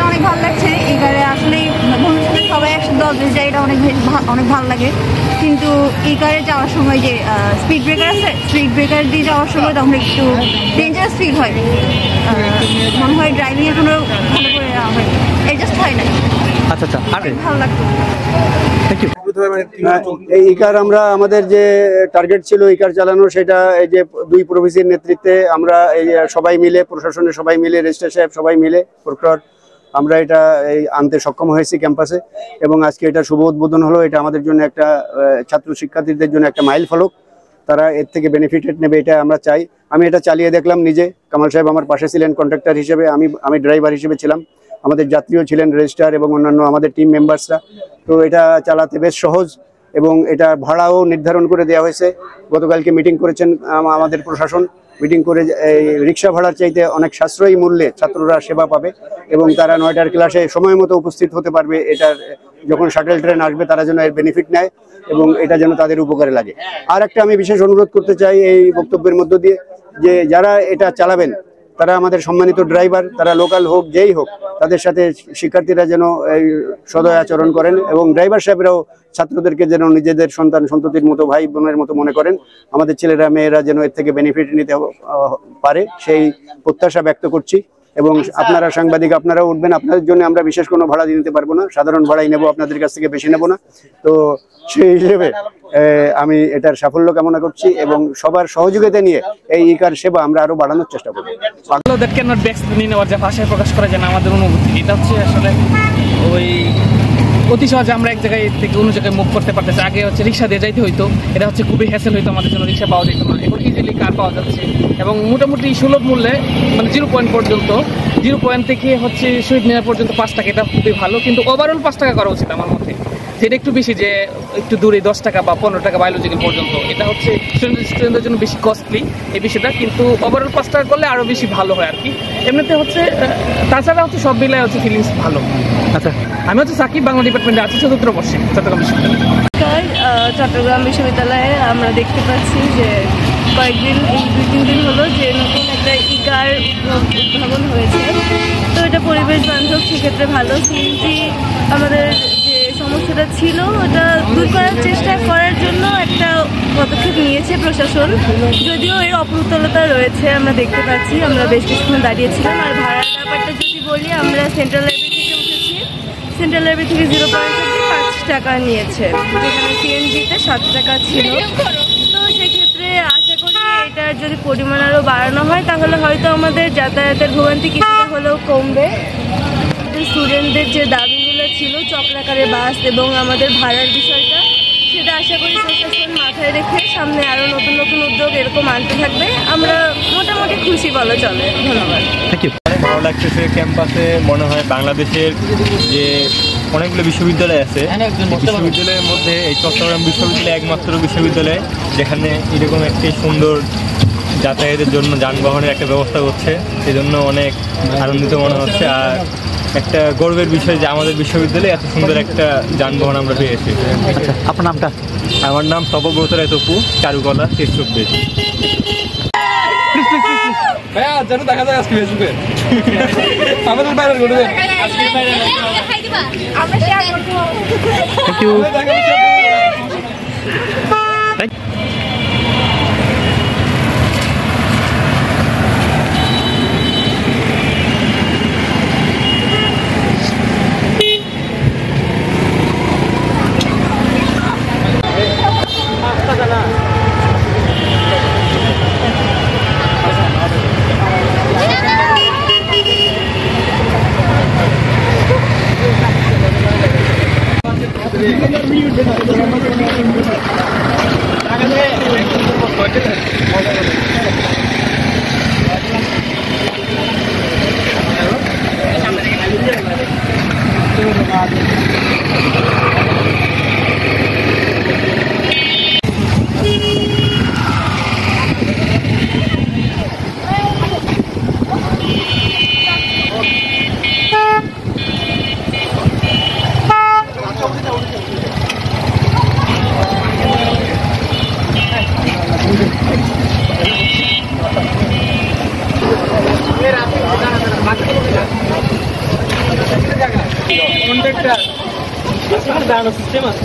অনেক ভালো লাগছে এই গাড়ি আসলে সবাই একসাথে যায়, এটা অনেক ভালো লাগে। কিন্তু এই গাড়ি যাওয়ার সময় যে স্পিড ব্রেকার আছে, স্পিড ব্রেকার দিয়ে যাওয়ার সময় তখন একটু ডেঞ্জারাস ফিল হয়, মনে হয় ড্রাইভিং এখনো ভালো করে হয়, অ্যাডজাস্ট হয় না। আচ্ছা আচ্ছা, ভালো লাগতো। Thank you. এই ইকার আমরা আমাদের যে টার্গেট ছিল ইকার চালানো, সেটা এই যে দুই প্রভিসির নেতৃত্বে আমরা এই সবাই মিলে, প্রশাসনের সবাই মিলে, রেজিস্ট্রার সাহেব সবাই মিলে, প্রক্টর, আমরা এটা এই আনতে সক্ষম হয়েছি ক্যাম্পাসে। এবং আজকে এটা শুভ উদ্বোধন হলো। এটা আমাদের জন্য একটা ছাত্র শিক্ষার্থীদের জন্য একটা মাইল ফলক, তারা এর থেকে বেনিফিটেড নেবে, এটা আমরা চাই। আমি এটা চালিয়ে দেখলাম নিজে, কামাল সাহেব আমার পাশে ছিলেন কন্ট্রাক্টর হিসেবে, আমি ড্রাইভার হিসেবে ছিলাম, আমাদের যাত্রীও ছিলেন, রেজিস্ট্রার এবং অন্যান্য আমাদের টিম মেম্বার্সরা। তো এটা চালাতে বেশ সহজ এবং এটা ভাড়াও নির্ধারণ করে দেওয়া হয়েছে। গতকালকে মিটিং করেছেন আমাদের প্রশাসন, মিটিং করে এই রিক্সা ভাড়ার চাইতে অনেক সাশ্রয়ী মূল্যে ছাত্ররা সেবা পাবে এবং তারা 9টার ক্লাসে সময় মতো উপস্থিত হতে পারবে। এটার যখন শাটেল ট্রেন আসবে তারা যেন এর বেনিফিট নেয় এবং এটা যেন তাদের উপকারে লাগে। আর একটা আমি বিশেষ অনুরোধ করতে চাই এই বক্তব্যের মধ্য দিয়ে, যে যারা এটা চালাবেন তারা আমাদের সম্মানিত ড্রাইভার, তারা লোকাল হোক যেই হোক, তাদের সাথে শিক্ষার্থীরা যেন এই সদয় আচরণ করেন এবং ড্রাইভার সাহেবরাও ছাত্রদেরকে যেন নিজেদের সন্তান সন্ততির মতো, ভাই বোনের মতো মনে করেন। আমাদের ছেলেরা মেয়েরা যেন এর থেকে বেনিফিট নিতে পারে সেই প্রত্যাশা ব্যক্ত করছি। এবং আপনারা সাংবাদিক, আপনারাও উঠবেন, আপনাদের জন্য আমরা বিশেষ কোনো ভাড়া দিতে পারবো না, সাধারণ ভাড়াই নেব, আপনাদের কাছ থেকে বেশি নেব না। তো সেই হিসেবে আমি এটার সাফল্য কামনা করছি এবং সবার সহযোগিতা নিয়ে এই ইকার সেবা আমরা আরো বাড়ানোর চেষ্টা করব। ভাষায় প্রকাশ করা যায় না আমাদের অনুভূতি। এটা হচ্ছে আসলে ওই অতি সহজে আমরা এক জায়গায় থেকে অন্য জায়গায় মুভ করতে পারতেছি। আগে হচ্ছে রিক্সা দিয়ে যাইতে হইতো, এটা হচ্ছে খুবই হ্যাসেল হইতো আমাদের জন্য, রিক্সা পাওয়া যেত না। এখন ইজিলি কার পাওয়া যাচ্ছে এবং মোটামুটি সুলভ মূল্যে, মানে 0 পয়েন্ট পর্যন্ত, 0 পয়েন্ট থেকে হচ্ছে শহীদ মিনার পর্যন্ত 5 টাকা, এটা খুবই ভালো। কিন্তু ওভারঅল 5 টাকা করা উচিত আমার মতে, যেটা একটু বেশি, যে একটু দূরে 10 টাকা বা 15 টাকা বায়োলজিক্যাল পর্যন্ত, এটা হচ্ছে স্টুডেন্টদের জন্য বেশি কস্টলি এই বিষয়টা। কিন্তু ওভারঅল 5 টাকা করলে আরও বেশি ভালো হয় আর কি। এমনিতে হচ্ছে তাছাড়া হচ্ছে সব মিলায় হচ্ছে ফিলিংস ভালো। আচ্ছা, আমি হচ্ছে সাকিব, বাংলা ডিপার্টমেন্টে আছি চতুর্থ বর্ষে চট্টগ্রাম বিশ্ববিদ্যালয়ে। চট্টগ্রাম বিশ্ববিদ্যালয়ে আমরা দেখতে পাচ্ছি যে কয়েকদিন, এই 2-3 দিন হলো যে নতুন একটা ইকার উদ্ভাবন হয়েছে। তো এটা পরিবেশ বান্ধব, সেক্ষেত্রে ভালো। সিএনজি আমাদের যে সমস্যাটা ছিল ওটা দূর করার চেষ্টা করার জন্য একটা পদক্ষেপ নিয়েছে প্রশাসন, যদিও এর অপ্রতুলতা রয়েছে আমরা দেখতে পাচ্ছি। আমরা বেশ কিছুক্ষণ দাঁড়িয়েছিলাম। আর ভাড়ার ব্যাপারটা যদি বলি, আমরা সেন্ট্রাল লাইব্রেরি থেকে উঠেছি, সেন্ট্রাল লাইব্রেরি থেকে 0 পয়েন্ট 5 টাকা নিয়েছে, যেখানে সিএনজিতে 7 টাকা ছিল। তো সেক্ষেত্রে আশা করি এটার যদি পরিমাণ আরও বাড়ানো হয় তাহলে হয়তো আমাদের যাতায়াতের ভোগান্তি কিছুটা হলেও কমবে। স্টুডেন্টদের যে দাবিগুলো ছিল, চক্রাকারে বাস এবং আমাদের ভাড়ার বিষয়টা, সেটা আশা করি প্রশাসন মাথায় রেখে সামনে আরও নতুন নতুন উদ্যোগ এরকম আনতে থাকবে। আমরা মোটামুটি খুশি বলা চলে। ধন্যবাদ। ভালো লাগতেছে ক্যাম্পাসে। মনে হয় বাংলাদেশের যে অনেকগুলো বিশ্ববিদ্যালয় আছে, বিশ্ববিদ্যালয়ের মধ্যে এই চট্টগ্রাম বিশ্ববিদ্যালয় একমাত্র বিশ্ববিদ্যালয় যেখানে এরকম একটি সুন্দর যাতায়াতের জন্য যানবাহনের একটা ব্যবস্থা করছে। সেজন্য অনেক আনন্দিত মনে হচ্ছে। আর একটা গর্বের বিষয় যে আমাদের বিশ্ববিদ্যালয়ে এত সুন্দর একটা যানবাহন আমরা পেয়েছি। আচ্ছা, আপনার নামটা? আমার নাম তপব্রত রায় তপু, চারুকলা 24। ভাইয়া যেন দেখা যায় আজকে ফেসবুকে আমাদের বাইরে করবে আজকে বাইরে আমরা শেয়ার করব। Thank you. দাঁড়ানোর সিস্টেম আছে।